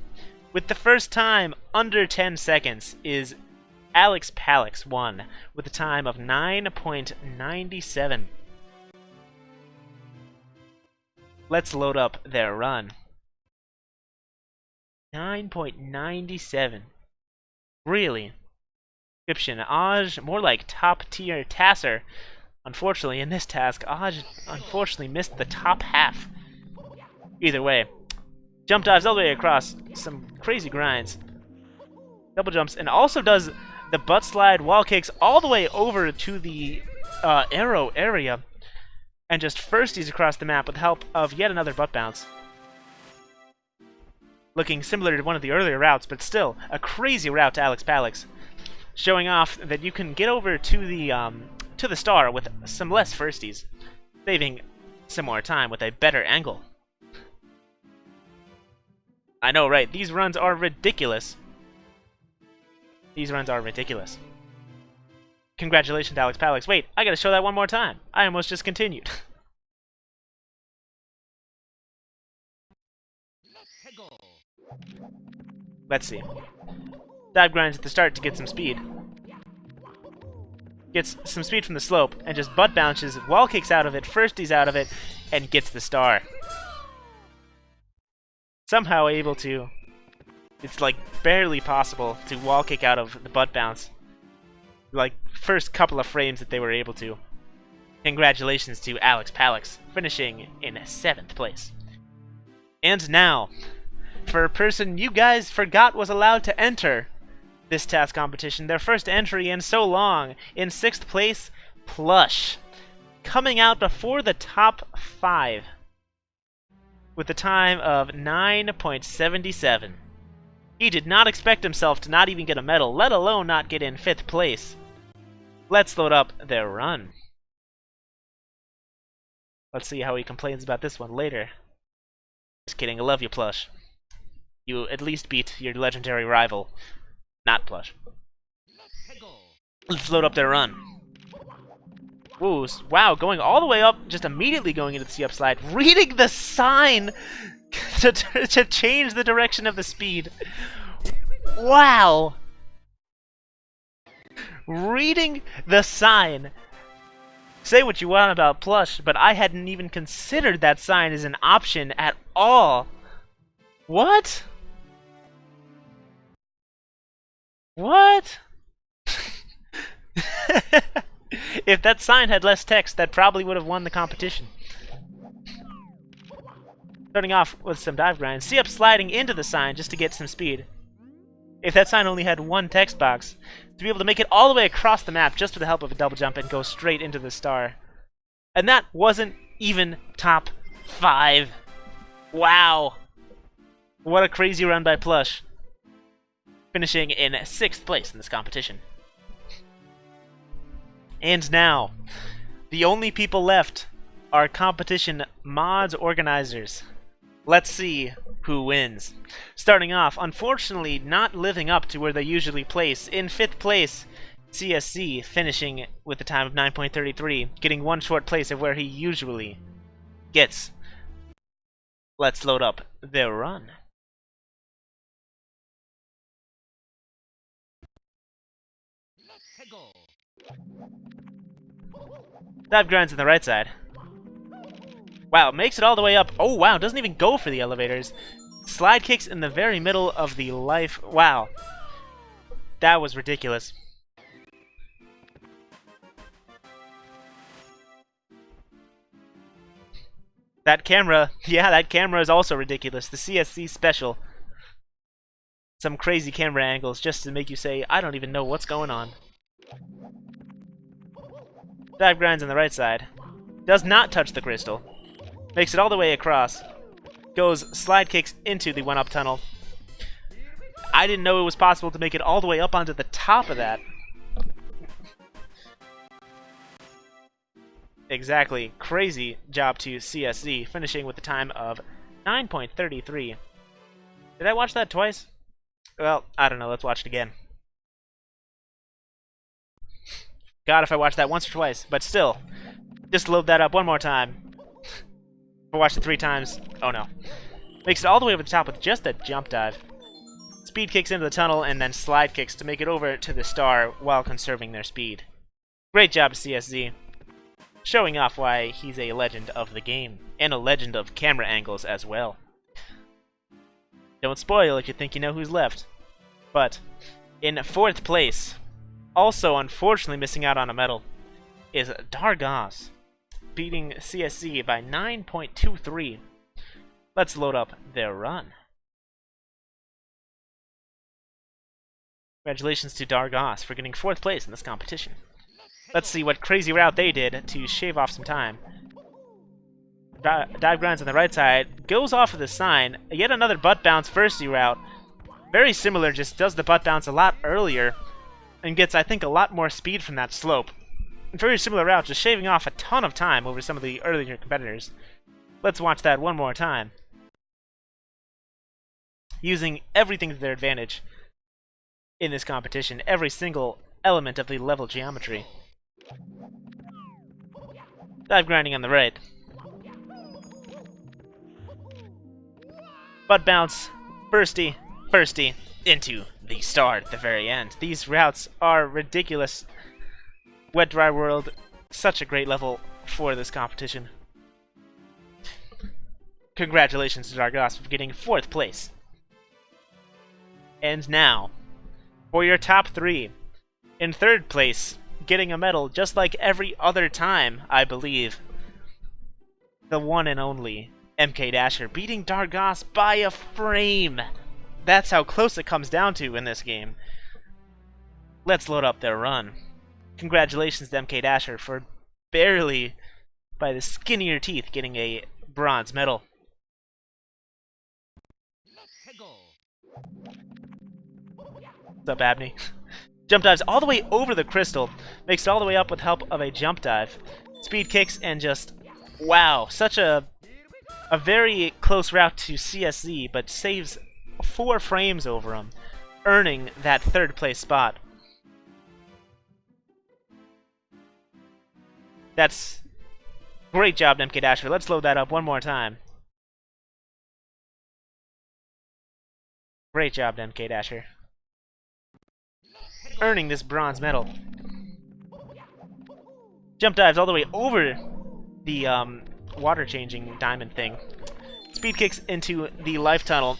with the first time under 10 seconds, is Alexpalix 1, with a time of 9.97. Let's load up their run. 9.97. Really? Description: Aj, more like top-tier tasser. Unfortunately, in this task, Aj unfortunately missed the top half. Either way, jump dives all the way across, some crazy grinds, double jumps, and also does the butt slide wall kicks all the way over to the arrow area, and just firsties across the map with the help of yet another butt bounce. Looking similar to one of the earlier routes, but still a crazy route to Alexpalix, showing off that you can get over to the star with some less firsties, saving some more time with a better angle. I know, right? These runs are ridiculous. These runs are ridiculous. Congratulations, Alexpalix. Wait, I gotta show that one more time. I almost just continued. Let's see. Dive grinds at the start to get some speed. Gets some speed from the slope, and just butt bounces, wall kicks out of it, firsties out of it, and gets the star. Somehow able to... It's like barely possible to wall kick out of the butt bounce. Like, first couple of frames that they were able to. Congratulations to Alexpalix, finishing in 7th place. And now, for a person you guys forgot was allowed to enter this task competition, their first entry in so long, in 6th place, Plush, coming out before the top 5 with a time of 9.77. He did not expect himself to not even get a medal, let alone not get in 5th place. Let's load up their run. Let's see how he complains about this one later. Just kidding, I love you, Plush. You at least beat your legendary rival, not Plush. Let's load up their run. Ooh, wow, going all the way up, just immediately going into the C-up slide, reading the sign to change the direction of the speed. Wow! Reading the sign. Say what you want about Plush, but I hadn't even considered that sign as an option at all. What? What? If that sign had less text, that probably would have won the competition. Starting off with some dive grinds, C-up sliding into the sign just to get some speed. If that sign only had one text box, to be able to make it all the way across the map just with the help of a double jump and go straight into the star. And that wasn't even top 5. Wow. What a crazy run by Plush. Finishing in 6th place in this competition. And now, the only people left are competition mods organizers. Let's see who wins. Starting off, unfortunately not living up to where they usually place. In 5th place, CeeSZee, finishing with a time of 9.33, getting one short place of where he usually gets. Let's load up their run. Dive grinds on the right side. Wow, makes it all the way up. Oh wow, doesn't even go for the elevators. Slide kicks in the very middle of the life. Wow. That was ridiculous. That camera, yeah, that camera is also ridiculous. The CeeSZee special. some crazy camera angles just to make you say, I don't even know what's going on. Dive grinds on the right side. Does not touch the crystal. Makes it all the way across. Goes slide kicks into the one-up tunnel. I didn't know it was possible to make it all the way up onto the top of that. Exactly. Crazy job to CeeSZee, finishing with a time of 9.33. Did I watch that twice? Well, I don't know. Let's watch it again. God, if I watched that once or twice. But still, just load that up one more time. If I watched it 3 times, oh no. Makes it all the way over the top with just a jump dive. Speed kicks into the tunnel and then slide kicks to make it over to the star while conserving their speed. Great job, CeeSZee. Showing off why he's a legend of the game, and a legend of camera angles as well. Don't spoil if you think you know who's left. But, in 4th place, also unfortunately missing out on a medal, is Dargos, beating CeeSZee by 9.23. Let's load up their run. Congratulations to Dargos for getting 4th place in this competition. Let's see what crazy route they did to shave off some time. Dive grinds on the right side, goes off of the sign, yet another butt bounce firsty route. Very similar, just does the butt bounce a lot earlier, and gets, I think, a lot more speed from that slope. Very similar route, just shaving off a ton of time over some of the earlier competitors. Let's watch that one more time. Using everything to their advantage in this competition, every single element of the level geometry. Dive grinding on the right. Butt bounce, firsty, into the star at the very end. These routes are ridiculous. Wet Dry World, such a great level for this competition. Congratulations to Dargos for getting 4th place. And now, for your top 3. In 3rd place, getting a medal just like every other time, I believe. The one and only MKDasher, beating Dargos by a frame. That's how close it comes down to in this game. Let's load up their run. Congratulations to MKDasher for barely, by the skin of your teeth, getting a bronze medal. What's up, Abney? Jump dives all the way over the crystal, makes it all the way up with help of a jump dive. Speed kicks and just, wow, such a very close route to CeeSZee, but saves 4 frames over him, earning that 3rd place spot. That's great job, MKDasher. Let's load that up one more time. Great job, MKDasher. Earning this bronze medal. Jump dives all the way over the water-changing diamond thing. Speed kicks into the life tunnel.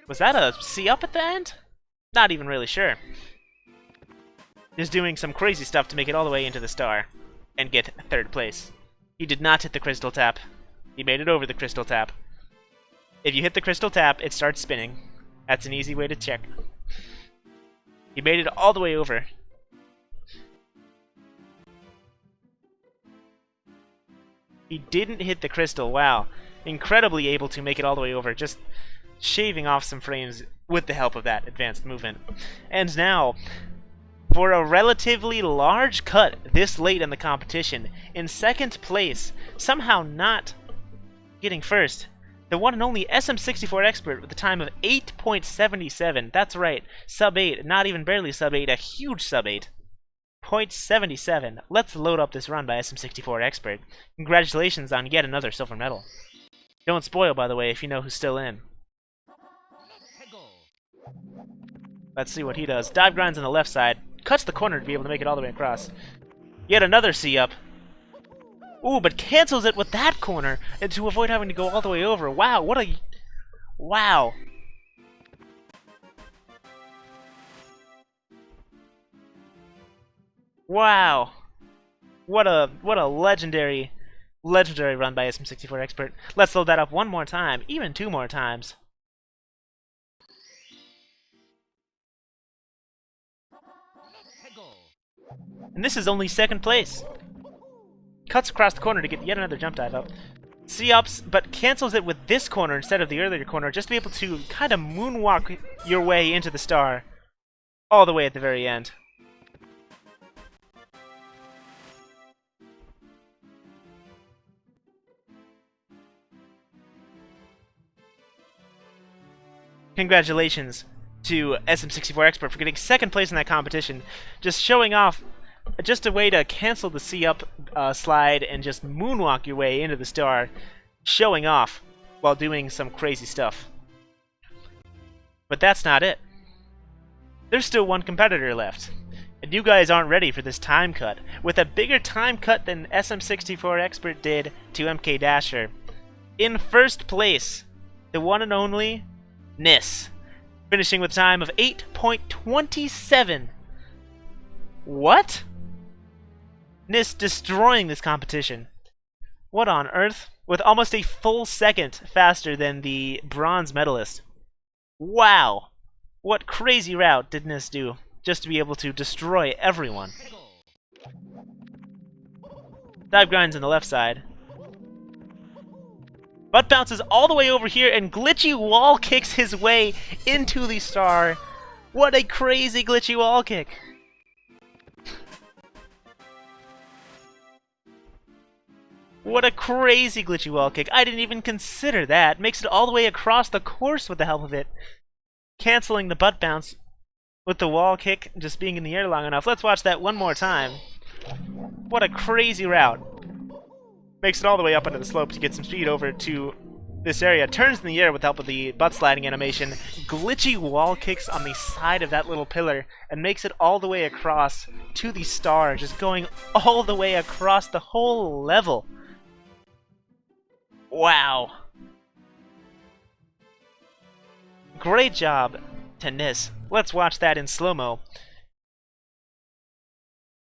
Was that a C-up at the end? Not even really sure. Just doing some crazy stuff to make it all the way into the star and get 3rd place. He did not hit the crystal tap. He made it over the crystal tap. If you hit the crystal tap, it starts spinning. That's an easy way to check. He made it all the way over. He didn't hit the crystal. Wow. Incredibly able to make it all the way over, just shaving off some frames with the help of that advanced movement. And now, for a relatively large cut this late in the competition, in 2nd place, somehow not getting 1st, the one and only SM64 expert with a time of 8.77. That's right, sub 8, not even barely sub 8, a huge sub 8. 0.77. Let's load up this run by SM64 expert. Congratulations on yet another silver medal. Don't spoil, by the way, if you know who's still in. Let's see what he does. Dive grinds on the left side. Cuts the corner to be able to make it all the way across. Yet another C-up. Ooh, but cancels it with that corner and to avoid having to go all the way over. Wow, what a... Wow. Wow. What a legendary run by SM64 expert. Let's load that up one more time, even 2 more times. And this is only second place. Cuts across the corner to get yet another jump dive up. C-ups, but cancels it with this corner instead of the earlier corner, just to be able to kind of moonwalk your way into the star. All the way at the very end. Congratulations to SM64 Expert for getting second place in that competition. Just showing off, just a way to cancel the C-up slide and just moonwalk your way into the star. Showing off while doing some crazy stuff. But that's not it. There's still one competitor left. And you guys aren't ready for this time cut. With a bigger time cut than SM64 Expert did to MKDasher. In first place, the one and only Nis, finishing with a time of 8.27. What? Nis destroying this competition. What on earth? With almost a full second faster than the bronze medalist. Wow! What crazy route did Nis do just to be able to destroy everyone? Dive grinds on the left side. Butt bounces all the way over here and glitchy wall kicks his way into the star. What a crazy glitchy wall kick. What a crazy glitchy wall kick. I didn't even consider that. Makes it all the way across the course with the help of it. Canceling the butt bounce with the wall kick just being in the air long enough. Let's watch that one more time. What a crazy route. Makes it all the way up onto the slope to get some speed over to this area. Turns in the air with the help of the butt sliding animation. Glitchy wall kicks on the side of that little pillar and makes it all the way across to the star. Just going all the way across the whole level. Wow. Great job to Nis. Let's watch that in slow-mo.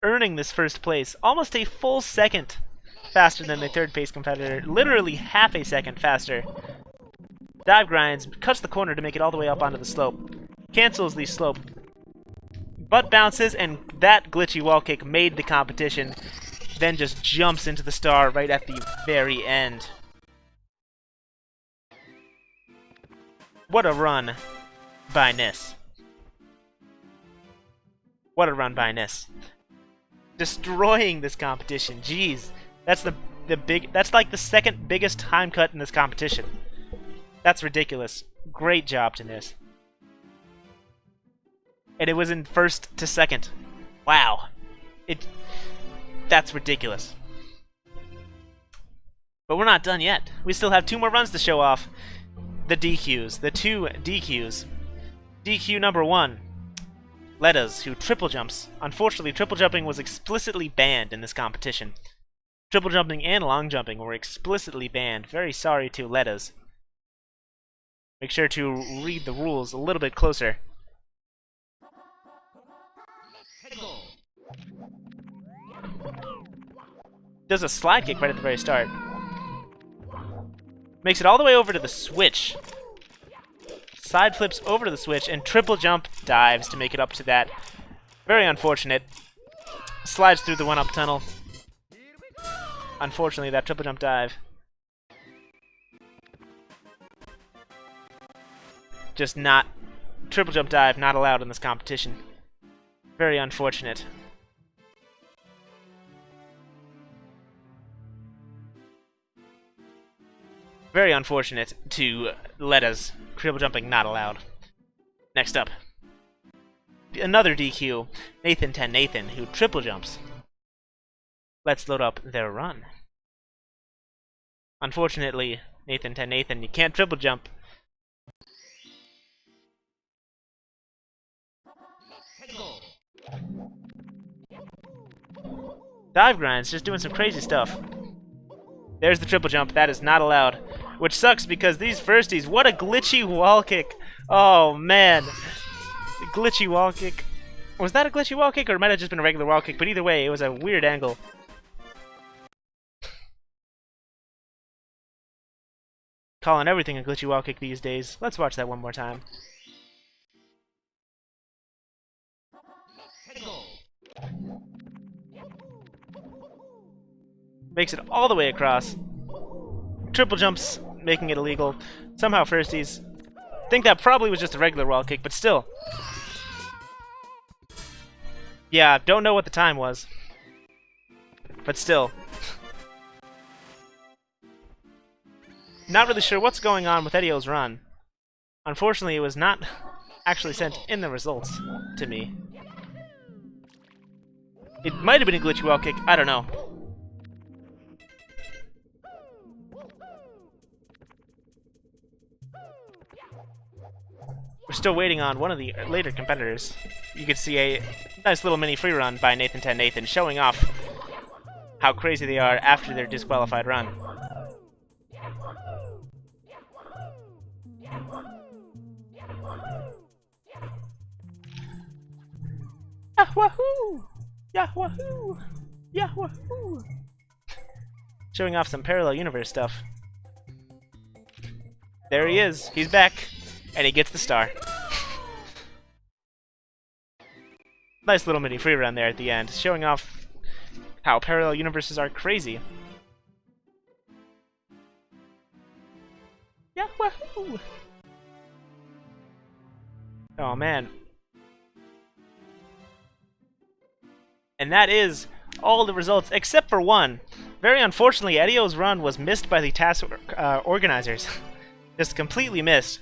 Earning this first place. Almost a full second faster than the third place competitor. Literally half a second faster. Dive grinds, cuts the corner to make it all the way up onto the slope. Cancels the slope. Butt bounces, and that glitchy wall kick made the competition. Then just jumps into the star right at the very end. What a run by Nis. What a run by Nis. Destroying this competition. Jeez. That's that's like the second biggest time cut in this competition. That's ridiculous. Great job to Nis. And it was in first to second. Wow. That's ridiculous. But we're not done yet. We still have two more runs to show off. The DQs. The two DQs. DQ number 1. Letas, who triple jumps. Unfortunately, triple jumping was explicitly banned in this competition. Triple jumping and long jumping were explicitly banned. Very sorry to Letas. Make sure to read the rules a little bit closer. Does a slide kick right at the very start. Makes it all the way over to the switch. Side flips over to the switch and triple jump dives to make it up to that. Very unfortunate. Slides through the one-up tunnel. Unfortunately, that triple jump dive. Just not... Triple jump dive not allowed in this competition. Very unfortunate. Very unfortunate to Letas. Triple jumping not allowed. Next up. Another DQ. Nathan 10 Nathan, who triple jumps. Let's load up their run. Unfortunately, Nathan 10 Nathan, you can't triple jump. Dive grinds, just doing some crazy stuff. There's the triple jump, that is not allowed. Which sucks because these firsties, what a glitchy wall kick. Oh man. The glitchy wall kick. Was that a glitchy wall kick or it might have just been a regular wall kick, but either way, it was a weird angle. Calling everything a glitchy wall kick these days. Let's watch that one more time. Makes it all the way across. Triple jumps, making it illegal. Somehow firsties. Think that probably was just a regular wall kick, but still. Yeah, don't know what the time was. But still. Not really sure what's going on with Edio's run. Unfortunately, it was not actually sent in the results to me. It might have been a glitchy wall kick, I don't know. We're still waiting on one of the later competitors. You can see a nice little mini free run by Nathan10Nathan showing off how crazy they are after their disqualified run. Ah, wahoo! Yeah, wahoo! Yeah, wahoo! Showing off some parallel universe stuff. There he is. He's back. And he gets the star. Nice little mini free run there at the end, showing off how parallel universes are crazy. Yeah, wahoo! Oh man. And that is all the results, except for one. Very unfortunately, Edio's run was missed by the task organizers. Just completely missed.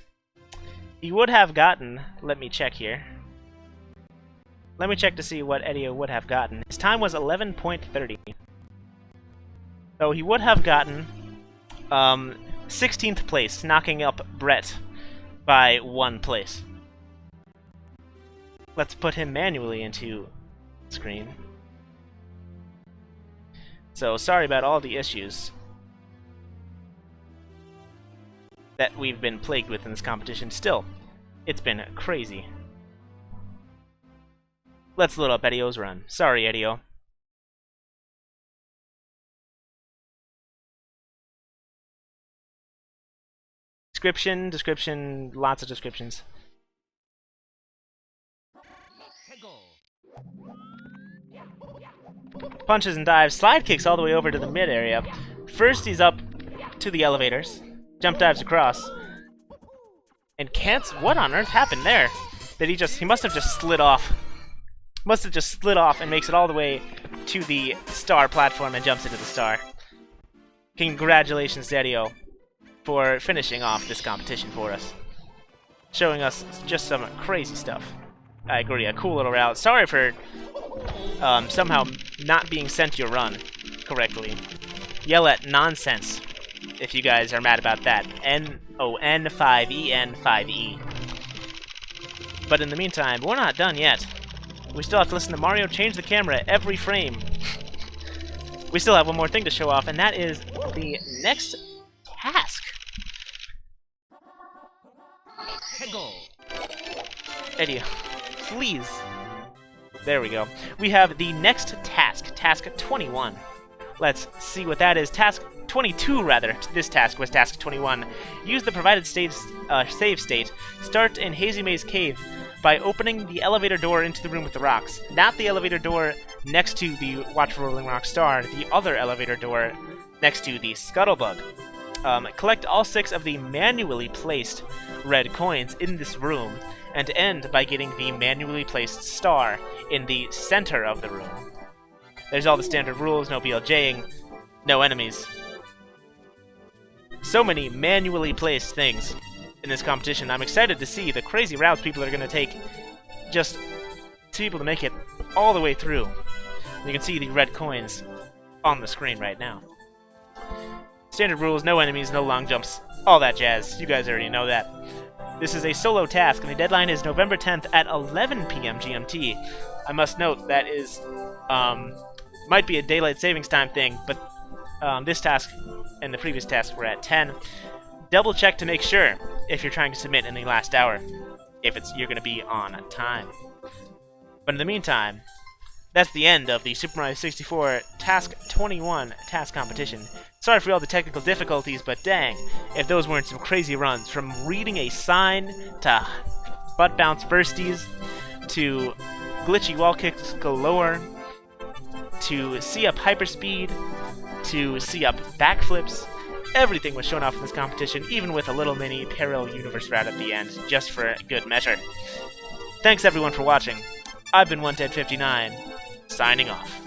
He would have gotten... Let me check here. Let me check to see what Edio would have gotten. His time was 11.30. So he would have gotten 16th place, knocking up Brett by 1 place. Let's put him manually into screen. So sorry about all the issues that we've been plagued with in this competition. Still, it's been crazy. Let's load up Edio's run. Sorry, Edio. Description, lots of descriptions. Punches and dives, slide kicks all the way over to the mid area. First he's up to the elevators, jump dives across, and can't. What on earth happened there? That he must have just slid off. Must have just slid off and makes it all the way to the star platform and jumps into the star. Congratulations to Edio for finishing off this competition for us, showing us just some crazy stuff. I agree, a cool little route. Sorry for somehow not being sent your run correctly. Yell at nonsense if you guys are mad about that. N-O-N-5-E, N-5-E. But in the meantime, we're not done yet. We still have to listen to Mario change the camera every frame. We still have one more thing to show off, and that is the next task. Edio, please. There we go. We have the next task, task 21. Let's see what that is. Task 22, rather. This task was task 21. Use the provided save state. Start in Hazy Maze Cave by opening the elevator door into the room with the rocks. Not the elevator door next to the Watch Rolling Rock Star, the other elevator door next to the Scuttlebug. Collect all 6 of the manually placed red coins in this room, and end by getting the manually placed star in the center of the room. There's all the standard rules, no BLJing, no enemies. So many manually placed things in this competition. I'm excited to see the crazy routes people are going to take just to be able to make it all the way through. You can see the red coins on the screen right now. Standard rules, no enemies, no long jumps, all that jazz. You guys already know that. This is a solo task, and the deadline is November 10th at 11 p.m. GMT. I must note that is, might be a daylight savings time thing, but this task and the previous task were at 10. Double check to make sure if you're trying to submit in the last hour, if you're going to be on time. But in the meantime, that's the end of the Super Mario 64 Task 21 task competition. Sorry for all the technical difficulties, but dang, if those weren't some crazy runs, from reading a sign to butt bounce firsties to glitchy wall kicks galore to see up hyperspeed to see up backflips. Everything was shown off in this competition, even with a little mini Peril Universe route at the end, just for good measure. Thanks everyone for watching. I've been OneDead59, signing off.